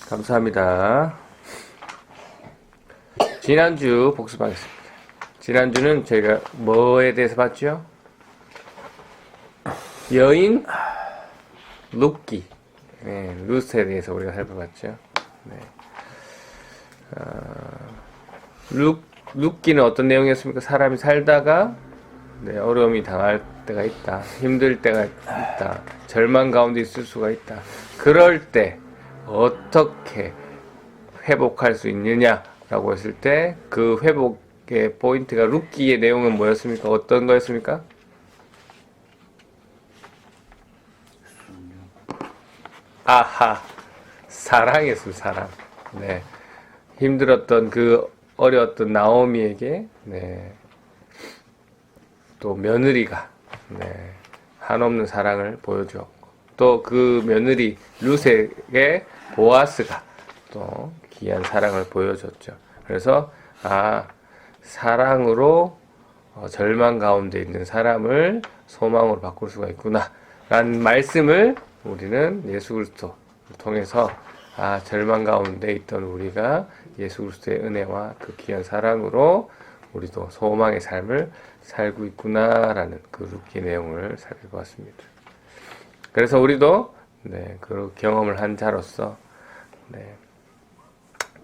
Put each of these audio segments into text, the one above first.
감사합니다. 지난주 복습하겠습니다. 지난주는 저희가 뭐에 대해서 봤죠? 여인 룻기, 룻에 대해서 우리가 살펴봤죠. 룻기는 어떤 내용이었습니까? 사람이 살다가 어려움이 당할 때가 있다, 힘들 때가 있다, 절망 가운데 있을 수가 있다. 그럴 때 어떻게 회복할 수 있느냐라고 했을 때 그 회복의 포인트가 룻기의 내용은 뭐였습니까? 어떤 거였습니까? 아하, 사랑이었습니다. 사랑. 힘들었던 그 어려웠던 나오미에게 또 며느리가 한없는 사랑을 보여주었고, 또 그 며느리 룻에게 보아스가 또 귀한 사랑을 보여줬죠. 그래서 사랑으로 절망 가운데 있는 사람을 소망으로 바꿀 수가 있구나 라는 말씀을 우리는 예수 그리스도를 통해서 절망 가운데 있던 우리가 예수 그리스도의 은혜와 그 귀한 사랑으로 우리도 소망의 삶을 살고 있구나라는 그 룻기 내용을 살펴보았습니다. 그래서 우리도 그 경험을 한 자로서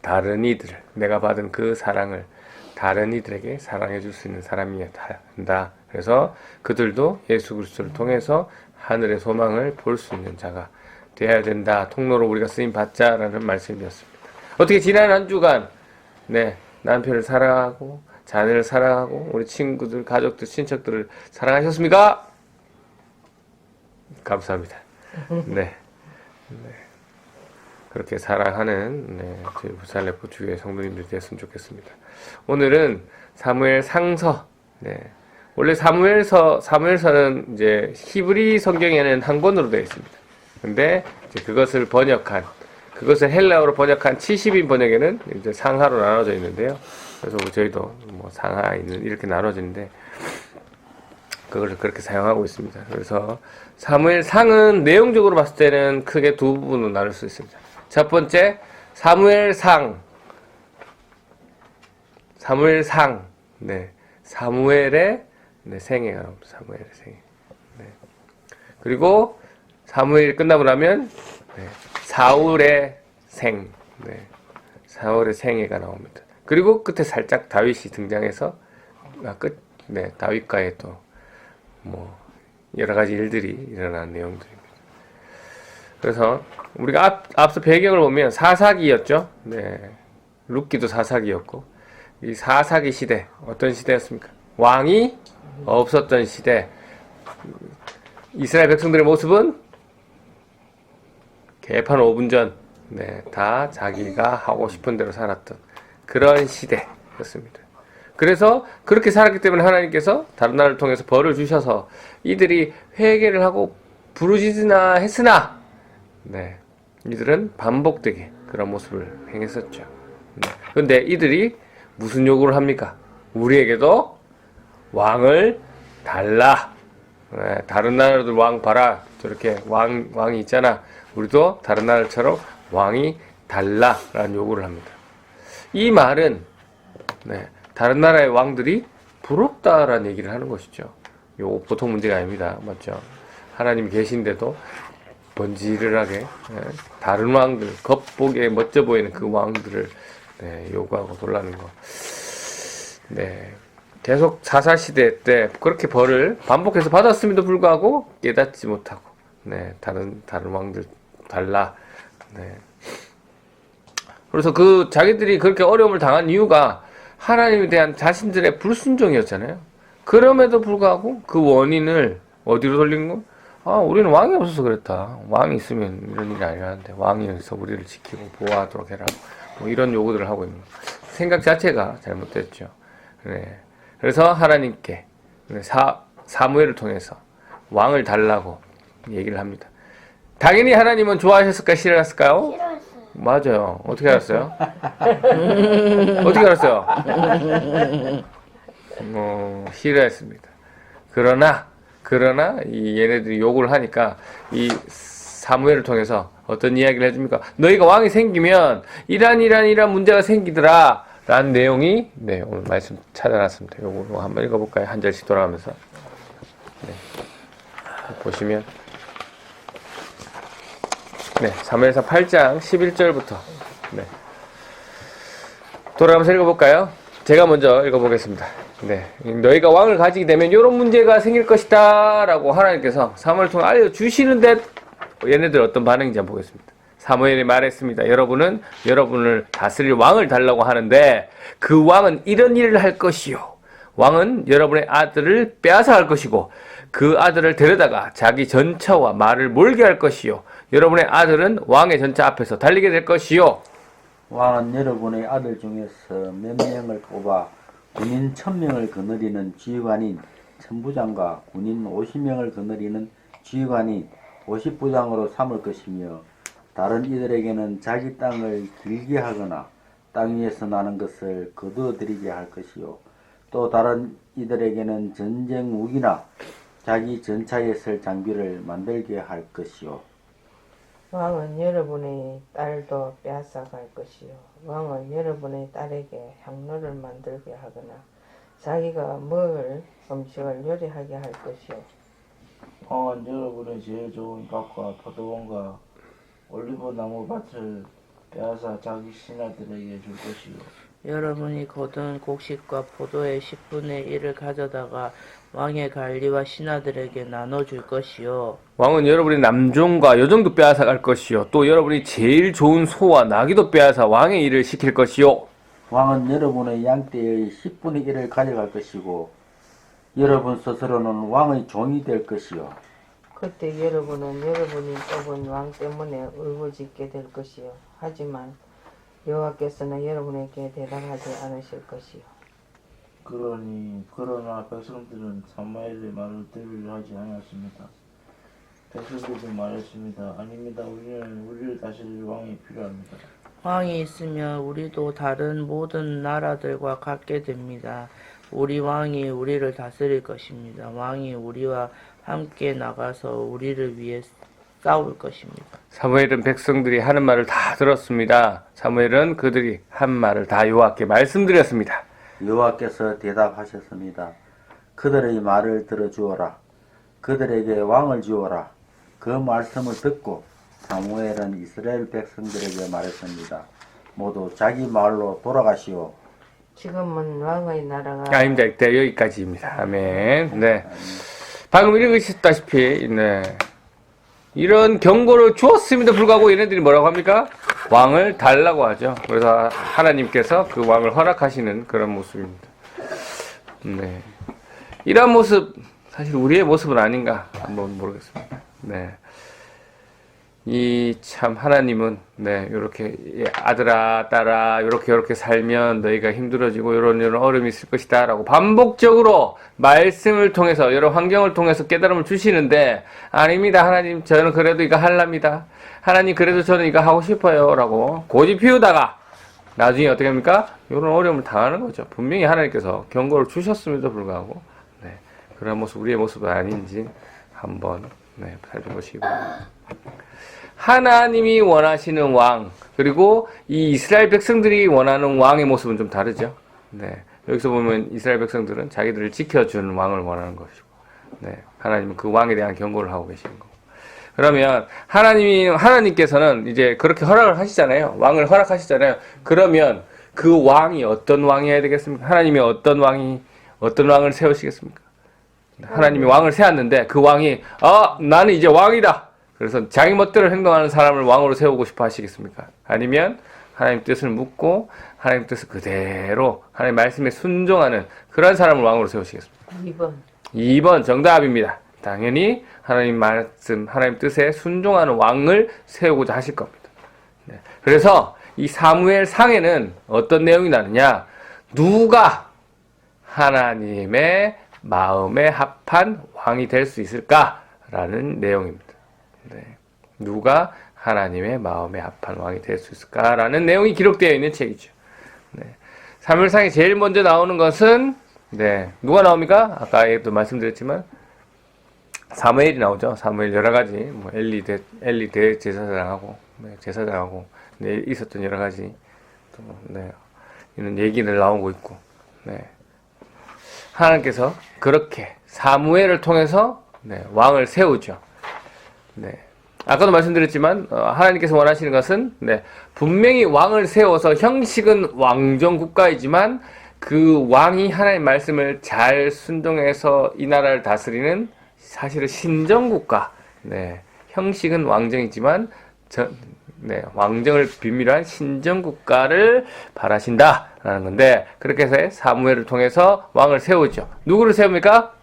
다른 이들, 내가 받은 그 사랑을 다른 이들에게 사랑해 줄 수 있는 사람이어야 한다. 그래서 그들도 예수 그리스도를 통해서 하늘의 소망을 볼 수 있는 자가 되어야 된다. 통로로 우리가 쓰임 받자라는 말씀이었습니다. 어떻게 지난 한 주간 남편을 사랑하고 자녀를 사랑하고 우리 친구들, 가족들, 친척들을 사랑하셨습니까? 감사합니다. 그렇게 사랑하는 저희 부산레포 주의 성도님들이 되었으면 좋겠습니다. 오늘은 사무엘 상서. 원래 사무엘서는 이제 히브리 성경에는 한 권으로 되어 있습니다. 근데 이제 그것을 헬라어로 번역한 70인 번역에는 이제 상하로 나눠져 있는데요. 그래서 저희도 상하에는 이렇게 나눠지는데 그걸 그렇게 사용하고 있습니다. 그래서 사무엘상은 내용적으로 봤을 때는 크게 두 부분으로 나눌 수 있습니다. 첫 번째, 사무엘상. 사무엘의 생애가 나옵니다. 사무엘의 생애. 그리고 사무엘이 끝나고 나면 사울의 사울의 생애가 나옵니다. 그리고 끝에 살짝 다윗이 등장해서 다윗과의 또 여러 가지 일들이 일어난 내용들입니다. 그래서 우리가 앞서 배경을 보면 사사기였죠. 룻기도 사사기였고, 이 사사기 시대 어떤 시대였습니까? 왕이 없었던 시대. 이스라엘 백성들의 모습은 개판 5분 전 다 자기가 하고 싶은 대로 살았던 그런 시대였습니다. 그래서 그렇게 살았기 때문에 하나님께서 다른 나라를 통해서 벌을 주셔서 이들이 회개를 하고 부르짖으나 했으나 이들은 반복되게 그런 모습을 행했었죠. 그런데 이들이 무슨 요구를 합니까? 우리에게도 왕을 달라. 다른 나라들 왕 봐라. 저렇게 왕이 있잖아. 우리도 다른 나라처럼 왕이 달라라는 요구를 합니다. 이 말은 다른 나라의 왕들이 부럽다라는 얘기를 하는 것이죠. 요거 보통 문제가 아닙니다. 맞죠? 하나님이 계신데도 번지르르하게 다른 왕들, 겉보기에 멋져 보이는 그 왕들을 요구하고 놀라는 거. 계속 사사시대 때 그렇게 벌을 반복해서 받았음에도 불구하고 깨닫지 못하고 다른 왕들 달라. 그래서 그 자기들이 그렇게 어려움을 당한 이유가 하나님에 대한 자신들의 불순종이었잖아요. 그럼에도 불구하고 그 원인을 어디로 돌린 거? 우리는 왕이 없어서 그랬다. 왕이 있으면 이런 일이 아니라는데 왕이 여기서 우리를 지키고 보호하도록 해라. 이런 요구들을 하고 있는 거예요. 생각 자체가 잘못됐죠. 그래서 하나님께 사무엘을 통해서 왕을 달라고 얘기를 합니다. 당연히 하나님은 좋아하셨을까요? 싫어했을까요? 싫어했어요. 맞아요. 어떻게 알았어요? 어떻게 알았어요? 싫어했습니다. 그러나 얘네들이 욕을 하니까 이 사무엘을 통해서 어떤 이야기를 해줍니까? 너희가 왕이 생기면 이란 문제가 생기더라 라는 내용이 네, 오늘 말씀 찾아놨습니다. 요거 한번 읽어볼까요? 한 절씩 돌아가면서 네. 보시면 네, 사무엘상 8장 11절부터 네. 돌아가면서 읽어볼까요? 제가 먼저 읽어보겠습니다. 네, 너희가 왕을 가지게 되면 이런 문제가 생길 것이다 라고 하나님께서 사무엘을 통해 알려주시는데 얘네들 어떤 반응인지 한번 보겠습니다. 사무엘이 말했습니다. 여러분은 여러분을 다스릴 왕을 달라고 하는데 그 왕은 이런 일을 할 것이요, 왕은 여러분의 아들을 빼앗아 갈 것이고 그 아들을 데려다가 자기 전차와 말을 몰게 할 것이요, 여러분의 아들은 왕의 전차 앞에서 달리게 될 것이요, 왕은 여러분의 아들 중에서 몇 명을 뽑아 군인 1000명을 거느리는 지휘관인 천부장과 군인 50명을 거느리는 지휘관인 50부장으로 삼을 것이며, 다른 이들에게는 자기 땅을 길게 하거나 땅 위에서 나는 것을 거두어 들이게 할 것이요, 또 다른 이들에게는 전쟁 무기나 자기 전차에 쓸 장비를 만들게 할 것이요. 왕은 여러분의 딸도 빼앗아 갈 것이요, 왕은 여러분의 딸에게 향로를 만들게 하거나 자기가 먹을 음식을 요리하게 할 것이요, 왕은 여러분의 제일 좋은 밭과 포도원과 올리브 나무 밭을 빼앗아 자기 신하들에게 줄 것이요, 여러분이 거둔 곡식과 포도의 10분의 1을 가져다가 왕의 관리와 신하들에게 나눠줄 것이요, 왕은 여러분의 남종과 여종도 빼앗아 갈 것이요, 또 여러분이 제일 좋은 소와 나귀도 빼앗아 왕의 일을 시킬 것이요, 왕은 여러분의 양떼의 10분의 1을 가져갈 것이고 여러분 스스로는 왕의 종이 될 것이요. 그때 여러분은 여러분이 뽑은 왕 때문에 울부짖게 될 것이요, 하지만 여호와께서는 여러분에게 대답하지 않으실 것이요. 그러나 백성들은 사무엘의 말을 들으려 하지 않았습니다. 백성들도 말했습니다. 아닙니다. 우리를 다스릴 왕이 필요합니다. 왕이 있으면 우리도 다른 모든 나라들과 같게 됩니다. 우리 왕이 우리를 다스릴 것입니다. 왕이 우리와 함께 나가서 우리를 위해 싸울 것입니다. 사무엘은 백성들이 하는 말을 다 들었습니다. 사무엘은 그들이 한 말을 다 여호와께 말씀드렸습니다. 여호와께서 대답하셨습니다. 그들의 말을 들어주어라. 그들에게 왕을 주어라. 그 말씀을 듣고 사무엘은 이스라엘 백성들에게 말했습니다. 모두 자기 마을로 돌아가시오. 지금은 왕의 나라가 아닙니다. 일단 여기까지입니다. 아멘. 네. 방금 읽으셨다시피, 네. 이런 경고를 주었음에도 불구하고 얘네들이 뭐라고 합니까? 왕을 달라고 하죠. 그래서 하나님께서 그 왕을 허락하시는 그런 모습입니다. 네. 이런 모습, 사실 우리의 모습은 아닌가 한번 모르겠습니다. 네. 이 참 하나님은 네, 요렇게 아들아 딸아 요렇게 살면 너희가 힘들어지고 요런 어려움이 있을 것이다 라고 반복적으로 말씀을 통해서 여러 환경을 통해서 깨달음을 주시는데, 아닙니다 하나님 저는 그래도 이거 할랍니다, 하나님 그래도 저는 이거 하고 싶어요 라고 고집 피우다가 나중에 어떻게 합니까? 요런 어려움을 당하는 거죠. 분명히 하나님께서 경고를 주셨음에도 불구하고 네, 그런 모습 우리의 모습은 아닌지 한번 네, 살펴보시기 바랍니다. 하나님이 원하시는 왕, 그리고 이 이스라엘 백성들이 원하는 왕의 모습은 좀 다르죠. 네. 여기서 보면 이스라엘 백성들은 자기들을 지켜주는 왕을 원하는 것이고, 네. 하나님은 그 왕에 대한 경고를 하고 계시는 거고. 그러면 하나님께서는 이제 그렇게 허락을 하시잖아요. 왕을 허락하시잖아요. 그러면 그 왕이 어떤 왕이어야 되겠습니까? 하나님이 어떤 왕을 세우시겠습니까? 하나님이 왕을 세웠는데 그 왕이 나는 이제 왕이다, 그래서 자기 멋대로 행동하는 사람을 왕으로 세우고 싶어 하시겠습니까? 아니면 하나님 뜻을 묻고 하나님 뜻을 그대로 하나님 말씀에 순종하는 그런 사람을 왕으로 세우시겠습니까? 2번 정답입니다. 당연히 하나님 말씀, 하나님 뜻에 순종하는 왕을 세우고자 하실 겁니다. 네. 그래서 이 사무엘 상에는 어떤 내용이 나느냐? 누가 하나님의 마음에 합한 왕이 될 수 있을까라는 내용입니다. 네. 누가 하나님의 마음에 합한 왕이 될 수 있을까라는 내용이 기록되어 있는 책이죠. 네. 사무엘상에 제일 먼저 나오는 것은 네. 누가 나옵니까? 아까도 말씀드렸지만 사무엘이 나오죠. 사무엘 여러 가지 뭐 엘리 대 제사장하고 제사장하고 네, 있었던 여러 가지 또 네, 이런 얘기를 나오고 있고 네. 하나님께서 그렇게 사무엘을 통해서 네, 왕을 세우죠. 네. 아까도 말씀드렸지만 하나님께서 원하시는 것은 네, 분명히 왕을 세워서 형식은 왕정 국가이지만 그 왕이 하나님의 말씀을 잘 순종해서 이 나라를 다스리는 사실은 신정국가. 네, 형식은 왕정이지만 네, 왕정을 비밀로 한 신정국가를 바라신다라는 건데 그렇게 해서 사무엘을 통해서 왕을 세우죠. 누구를 세웁니까?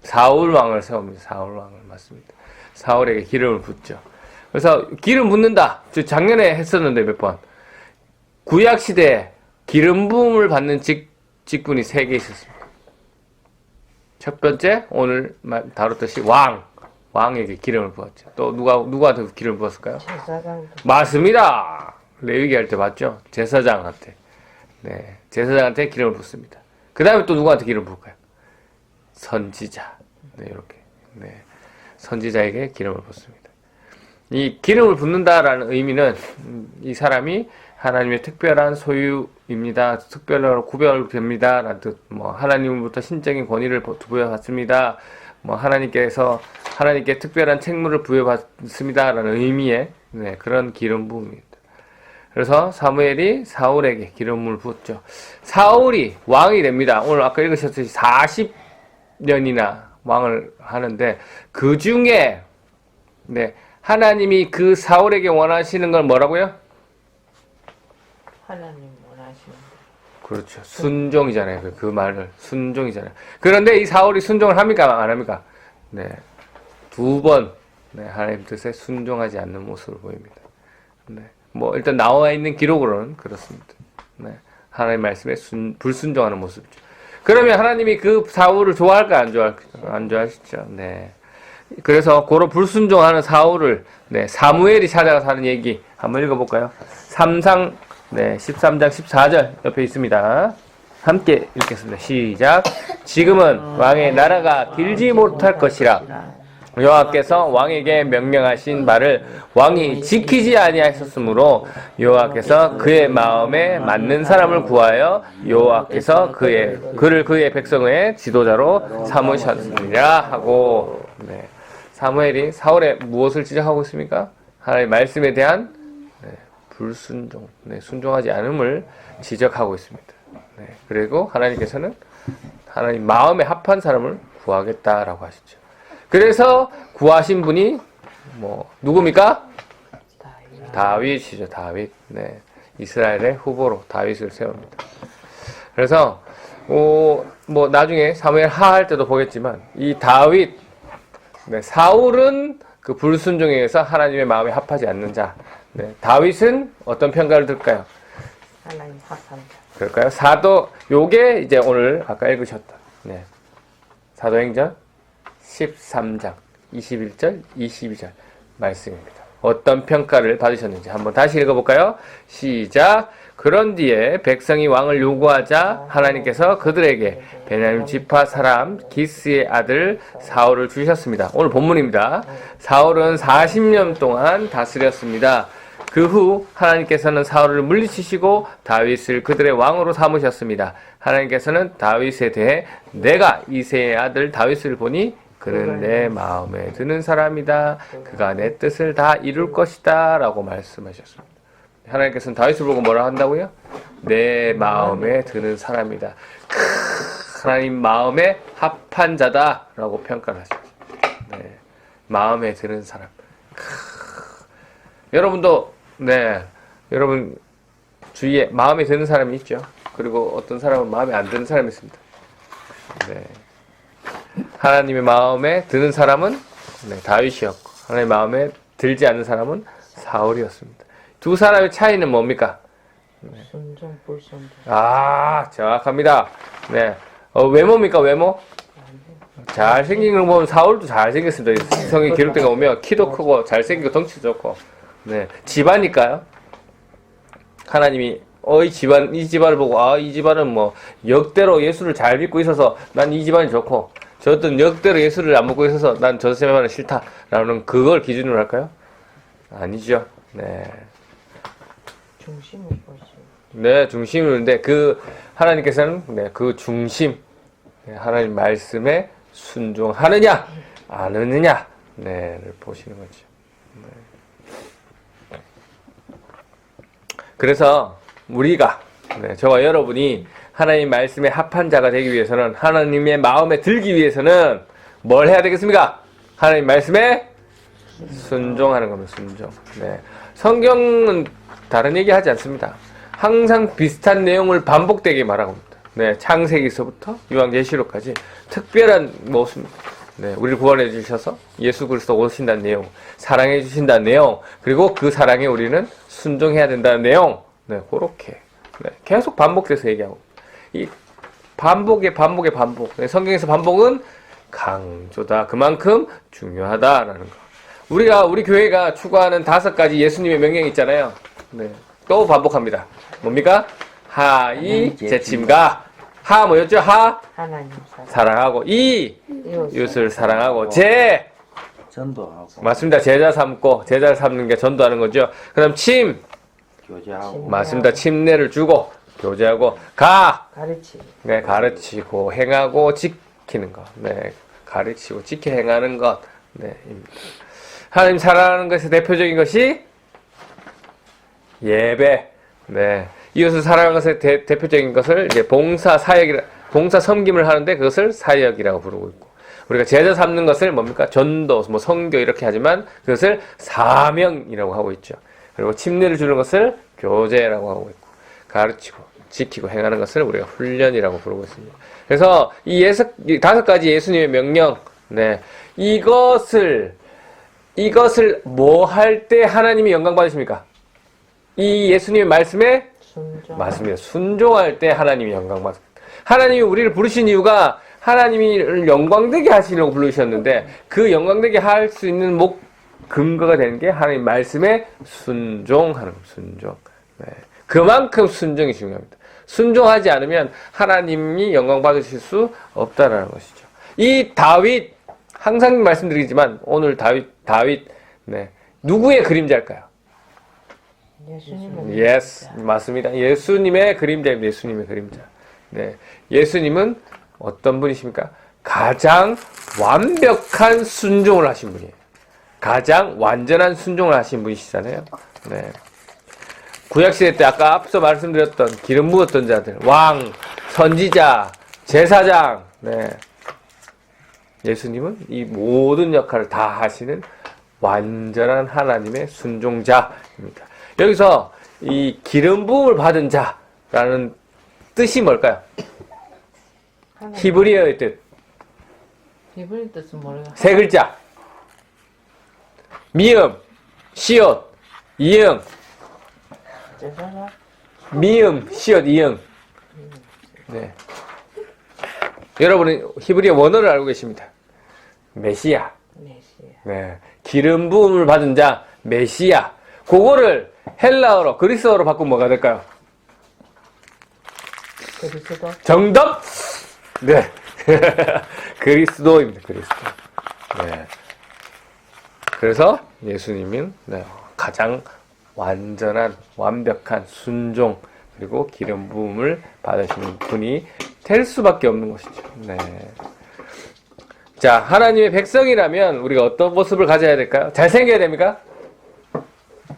사울 왕을 세웁니다. 사울 왕을 맞습니다. 사울에게 기름을 붓죠. 그래서 기름 붓는다. 저 작년에 했었는데 몇 번. 구약 시대에 기름 부음을 받는 직분이 3개 있었습니다. 첫 번째 오늘 다뤘듯이 왕에게 기름을 부었죠. 또 누구한테 기름을 부었을까요? 제사장도. 맞습니다. 레위기 할 때 맞죠? 제사장한테. 네, 제사장한테 기름을 붓습니다. 그 다음에 또 누구한테 기름을 부을까요? 선지자. 네, 이렇게. 네, 선지자에게 기름을 붓습니다. 이 기름을 붓는다라는 의미는 이 사람이 하나님의 특별한 소유입니다. 특별한 구별됩니다. 라는 뜻. 뭐 하나님으로부터 신적인 권위를 부여받습니다. 뭐 하나님께 특별한 책무를 부여받습니다라는 의미의 네, 그런 기름 부음입니다. 그래서 사무엘이 사울에게 기름을 부었죠. 사울이 왕이 됩니다. 오늘 아까 읽으셨듯이 40년이나 왕을 하는데 그 중에 네, 하나님이 그 사울에게 원하시는 건 뭐라고요? 하나님 원하시는 그렇죠. 순종이잖아요. 그 말을 순종이잖아요. 그런데 이 사울이 순종을 합니까? 안 합니까? 네, 2번 네, 하나님 뜻에 순종하지 않는 모습을 보입니다. 네, 뭐 일단 나와 있는 기록으로는 그렇습니다. 네, 하나님 말씀에 불순종하는 모습이죠. 그러면 하나님이 그 사울을 좋아할까 안 좋아할까? 안 좋아하시죠. 네. 그래서 고로 불순종하는 사울을 네, 사무엘이 찾아가서 하는 얘기 한번 읽어볼까요? 3상 네, 13장 14절 옆에 있습니다. 함께 읽겠습니다. 시작. 지금은 왕의 나라가 길지 못할 것이라 여호와께서 왕에게 명령하신 바를 왕이 지키지 아니하셨으므로 여호와께서 그의 마음에 맞는 사람을 구하여 여호와께서 그를 그의 백성의 지도자로 삼으셨느니라 하고 네, 사무엘이 사울의 무엇을 지적하고 있습니까? 하나님의 말씀에 대한 불순종, 네, 순종하지 않음을 지적하고 있습니다. 네, 그리고 하나님께서는 하나님 마음에 합한 사람을 구하겠다라고 하시죠. 그래서 구하신 분이 뭐 누굽니까? 다윗이죠. 다윗. 네, 이스라엘의 후보로 다윗을 세웁니다. 그래서 뭐 나중에 사무엘 하할 때도 보겠지만 이 다윗, 네, 사울은 그 불순종에 의해서 하나님의 마음에 합하지 않는 자. 네, 다윗은 어떤 평가를 들까요? 하나님 합한다. 그럴까요? 요게 이제 오늘 아까 읽으셨던 네, 사도행전 13장 21절 22절 말씀입니다. 어떤 평가를 받으셨는지 한번 다시 읽어볼까요? 시작. 그런 뒤에 백성이 왕을 요구하자 하나님께서 그들에게 베냐민 지파 사람 기스의 아들 사울을 주셨습니다. 오늘 본문입니다. 사울은 40년 동안 다스렸습니다. 그 후 하나님께서는 사울을 물리치시고 다윗을 그들의 왕으로 삼으셨습니다. 하나님께서는 다윗에 대해 내가 이새의 아들 다윗을 보니 그는 내 마음에 드는 사람이다. 그가 내 뜻을 다 이룰 것이다. 라고 말씀하셨습니다. 하나님께서는 다윗을 보고 뭐라 한다고요? 내 마음에 드는 사람이다. 하나님 마음에 합한 자다. 라고 평가를 하셨습니다. 네, 마음에 드는 사람. 여러분도 네, 여러분 주위에 마음에 드는 사람이 있죠. 그리고 어떤 사람은 마음에 안 드는 사람이 있습니다. 네. 하나님의 마음에 드는 사람은 네, 다윗이었고 하나님의 마음에 들지 않는 사람은 사울이었습니다. 두 사람의 차이는 뭡니까? 순종, 불순종. 아, 정확합니다. 네, 외모입니까? 외모? 잘생긴 걸 보면 사울도 잘생겼습니다. 성경 기록대가 오면 키도 크고 잘생기고 덩치도 좋고 네, 집안일까요? 하나님이 이 집안을 보고 이 집안은 뭐 역대로 예수를 잘 믿고 있어서 난 이 집안이 좋고 저 어떤 역대로 예수를 안 먹고 있어서 난 저 쌤만은 싫다라는 그걸 기준으로 할까요? 아니죠. 네. 중심을 보시. 네, 중심인데 그 하나님께서는 네, 그 중심 네, 하나님 말씀에 순종하느냐 안 하느냐 네를 보시는 거죠. 네. 그래서 우리가 네, 저와 여러분이 하나님 말씀에 합한 자가 되기 위해서는 하나님의 마음에 들기 위해서는 뭘 해야 되겠습니까? 하나님 말씀에 순종하는 겁니다. 순종. 네. 성경은 다른 얘기 하지 않습니다. 항상 비슷한 내용을 반복되게 말하고 있습니다. 네, 창세기서부터 요한계시록까지 특별한 모습, 네, 우리를 구원해 주셔서 예수 그리스도 오신다는 내용, 사랑해 주신다는 내용, 그리고 그 사랑에 우리는 순종해야 된다는 내용, 네, 그렇게 네, 계속 반복돼서 얘기하고 이 반복. 네, 성경에서 반복은 강조다. 그만큼 중요하다라는 거. 우리 교회가 추구하는 5가지 예수님의 명령이 있잖아요. 네, 또 반복합니다. 뭡니까? 하이 제침가. 하 뭐였죠? 하 하나님 사랑하고 이 이웃을 사랑하고 제 전도하고 맞습니다. 제자 제자를 삼는 게 전도하는 거죠. 그다음 침 교제하고 맞습니다. 침례를 주고 교제하고 가 가르치. 네, 가르치고 행하고 지키는 것. 네, 가르치고 지켜 행하는 것. 네, 입니다. 하나님 사랑하는 것의 대표적인 것이 예배. 네, 이웃을 사랑하는 것의 대표적인 것을 이제 봉사 섬김을 하는데 그것을 사역이라고 부르고 있고, 우리가 제자 삼는 것을 뭡니까? 전도, 뭐 성교 이렇게 하지만 그것을 사명이라고 하고 있죠. 그리고 침례를 주는 것을 교제라고 하고 있고, 가르치고 지키고 행하는 것을 우리가 훈련이라고 부르고 있습니다. 그래서 이 5가지 예수님의 명령, 네, 이것을 뭐 할 때 하나님이 영광 받으십니까? 이 예수님의 말씀에 순종. 맞습니다. 순종할 때 하나님이 영광 받습니다. 하나님이 우리를 부르신 이유가 하나님을 영광되게 하시려고 부르셨는데 그 영광되게 할 수 있는 근거가 되는 게 하나님 말씀에 순종하는 순종. 네. 그만큼 순종이 중요합니다. 순종하지 않으면 하나님이 영광 받으실 수 없다라는 것이죠. 이 다윗, 항상 말씀드리지만 오늘 다윗 네, 누구의 그림자일까요? 예수님은 Yes, 맞습니다. 예수님의 그림자입니다. 예수님의 그림자. 네, 예수님은 어떤 분이십니까? 가장 완벽한 순종을 하신 분이에요. 가장 완전한 순종을 하신 분이시잖아요. 네. 구약시대 때 아까 앞서 말씀드렸던 기름 부었던 자들, 왕, 선지자, 제사장, 네. 예수님은 이 모든 역할을 다 하시는 완전한 하나님의 순종자입니다. 여기서 이 기름 부음을 받은 자라는 뜻이 뭘까요? 히브리어의 뜻. 히브리 뜻은 모르겠어. 3글자. 미음, 시옷, 이응. 제사장. 미음, 시옷, 이응. 네. 여러분은 히브리어 원어를 알고 계십니다. 메시아. 메시아. 네. 기름 부음을 받은 자, 메시아. 그거를 헬라어로, 그리스어로 바꾸면 뭐가 될까요? 그리스도. 정답! 네. 그리스도입니다. 그리스도. 네. 그래서 예수님은 네, 가장 완전한, 완벽한 순종, 그리고 기름 부음을 받으시는 분이 될 수밖에 없는 것이죠. 네. 자, 하나님의 백성이라면 우리가 어떤 모습을 가져야 될까요? 잘생겨야 됩니까?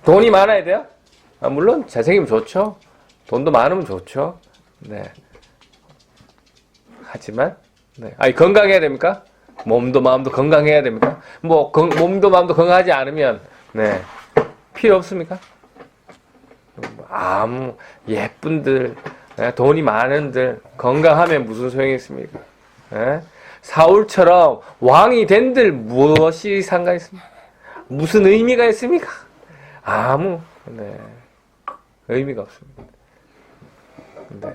돈이 많아야 돼요? 물론 잘생기면 좋죠. 돈도 많으면 좋죠. 네. 하지만 건강해야 됩니까? 몸도 마음도 건강해야 됩니까? 몸도 마음도 건강하지 않으면 네. 필요 없습니까? 아무 예쁜들, 돈이 많은들 건강하면 무슨 소용이 있습니까? 사울처럼 왕이 된들 무엇이 상관이 있습니까? 무슨 의미가 있습니까? 아무 의미가 없습니다. 네.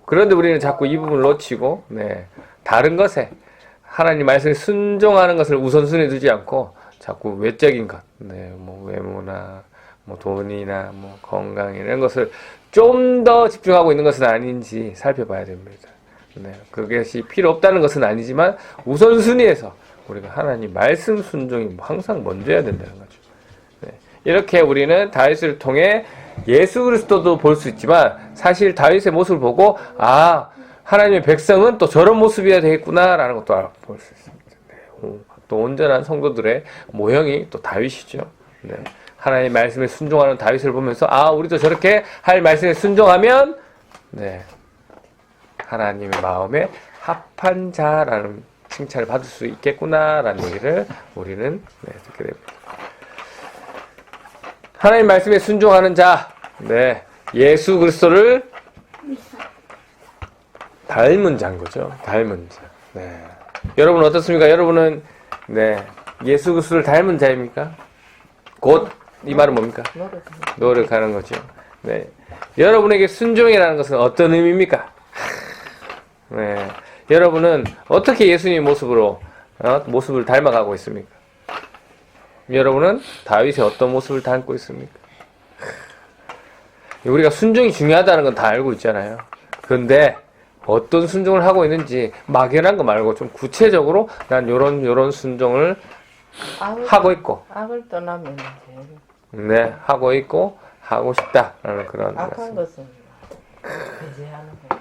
그런데 우리는 자꾸 이 부분을 놓치고 다른 것에 하나님 말씀에 순종하는 것을 우선순위에 두지 않고 자꾸 외적인 것, 뭐 외모나 뭐 돈이나 뭐 건강 이런 것을 좀 더 집중하고 있는 것은 아닌지 살펴봐야 됩니다. 네, 그것이 필요 없다는 것은 아니지만 우선순위에서 우리가 하나님 말씀 순종이 항상 먼저야 된다는 거죠. 네, 이렇게 우리는 다윗을 통해 예수 그리스도도 볼 수 있지만 사실 다윗의 모습을 보고 하나님의 백성은 또 저런 모습이어야 되겠구나라는 것도 볼 수 있습니다. 네, 또 온전한 성도들의 모형이 또 다윗이죠. 네, 하나님의 말씀에 순종하는 다윗을 보면서 우리도 저렇게 할 말씀에 순종하면 네, 하나님의 마음에 합한 자라는 칭찬을 받을 수 있겠구나라는 얘기를 우리는 듣게 됩니다. 하나님 말씀에 순종하는 자, 네, 예수 그리스도를 닮은 자인 거죠. 닮은 자. 네. 여러분 어떻습니까? 여러분은 예수 그리스도를 닮은 자입니까? 곧 이 말은 뭡니까? 노력하는 거죠. 네. 여러분에게 순종이라는 것은 어떤 의미입니까? 네. 여러분은 어떻게 예수님의 모습을 닮아가고 있습니까? 여러분은 다윗의 어떤 모습을 닮고 있습니까? 우리가 순종이 중요하다는 건 다 알고 있잖아요. 그런데 어떤 순종을 하고 있는지 막연한 거 말고 좀 구체적으로 난 요런 순종을 하고 있고 악을 떠나면 하고 있고 하고 싶다라는 그런 악한 말씀. 것은 배제하는 거.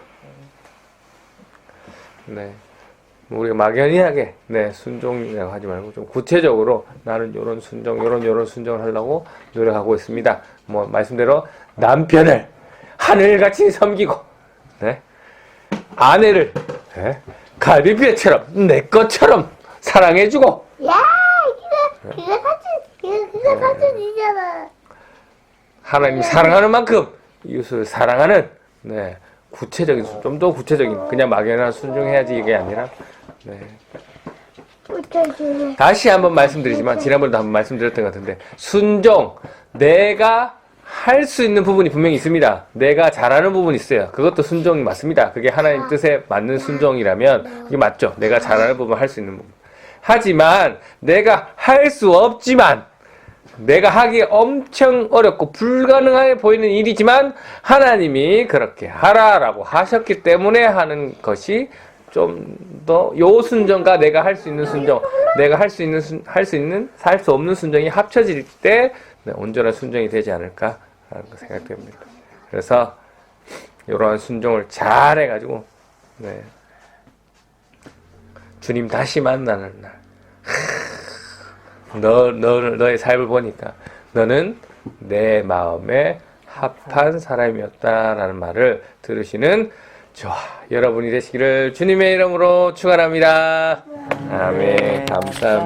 네. 우리가 막연히하게 순종이라고 하지 말고 좀 구체적으로 나는 요런 순종, 요런 순종을 하려고 노력하고 있습니다. 말씀대로 남편을 하늘같이 섬기고 아내를 갈비뼈처럼 내 것처럼 사랑해주고 그거 사촌이잖아. 하나님 사랑하는 만큼 이웃을 사랑하는 구체적인 좀 더 구체적인 그냥 막연한 순종해야지 이게 아니라 다시 한번 말씀드리지만 지난번에도 한번 말씀드렸던 것 같은데 순종 내가 할 수 있는 부분이 분명히 있습니다. 내가 잘하는 부분이 있어요. 그것도 순종이 맞습니다. 그게 하나님 뜻에 맞는 순종이라면 그게 맞죠. 내가 잘하는 부분 할 수 있는 부분. 하지만 내가 할 수 없지만 내가 하기 엄청 어렵고 불가능해 보이는 일이지만 하나님이 그렇게 하라라고 하셨기 때문에 하는 것이 좀 더 요 순종과 내가 할 수 있는 순종, 내가 할 수 없는 순종이 합쳐질 때 온전한 순종이 되지 않을까라는 생각됩니다. 그래서 이러한 순종을 잘 해가지고 주님 다시 만나는 날 너의 삶을 보니까 너는 내 마음에 합한 사람이었다라는 말을 들으시는 여러분이 되시기를 주님의 이름으로 축원합니다. 아멘. 감사합니다.